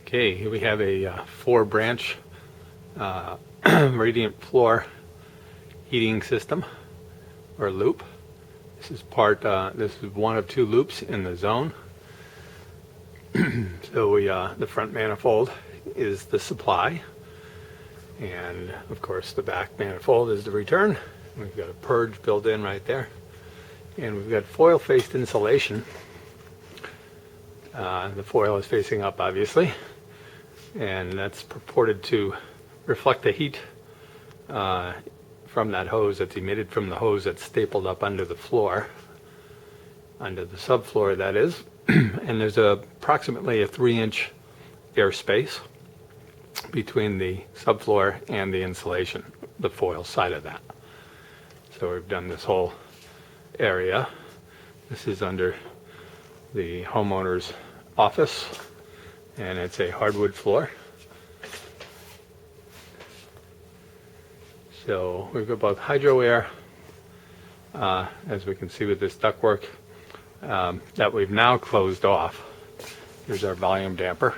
Okay, here we have a 4-branch radiant floor heating system or loop. This is one of 2 loops in the zone. So the front manifold is the supply, and of course the back manifold is the return. We've got a purge built in right there, and we've got foil faced insulation. The foil is facing up, obviously, and that's purported to reflect the heat from that hose that's emitted from the hose that's stapled up under the floor, under the subfloor, that is. And there's approximately a 3-inch air space between the subfloor and the insulation, the foil side of that. So we've done this whole area. This is under the homeowner's office, and it's a hardwood floor. So we've got both hydro air, as we can see with this ductwork, that we've now closed off. Here's our volume damper.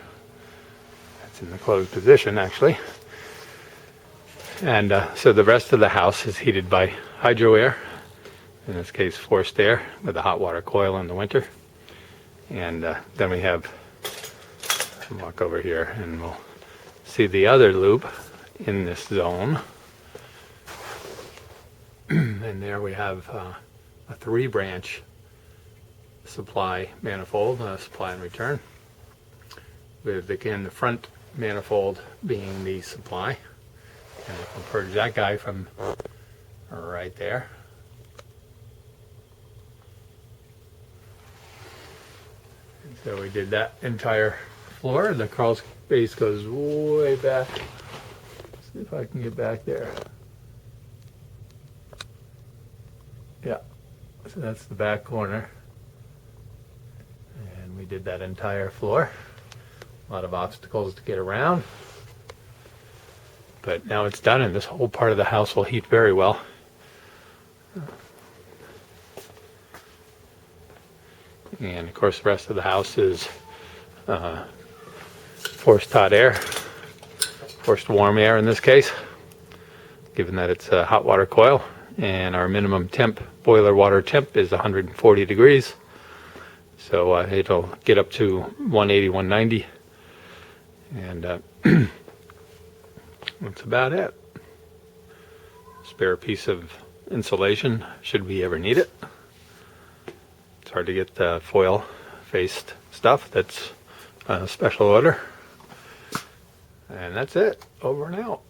That's in the closed position, actually. And so the rest of the house is heated by hydro air, in this case forced air with a hot water coil in the winter. And then we have, walk over here and we'll see the other loop in this zone. And there we have a 3-branch supply manifold, supply and return, with again the front manifold being the supply. And we can purge that guy from right there. And so we did that entire floor. The crawl space goes way back. Let's see if I can get back there. Yeah, so that's the back corner. And we did that entire floor. A lot of obstacles to get around. But now it's done, and this whole part of the house will heat very well. And of course the rest of the house is forced hot air, forced warm air in this case, given that it's a hot water coil, and our minimum temp, boiler water temp, is 140 degrees. So it'll get up to 180, 190, and that's about it. Spare piece of insulation should we ever need it. It's hard to get the foil faced stuff. That's a special order. And that's it. Over and out.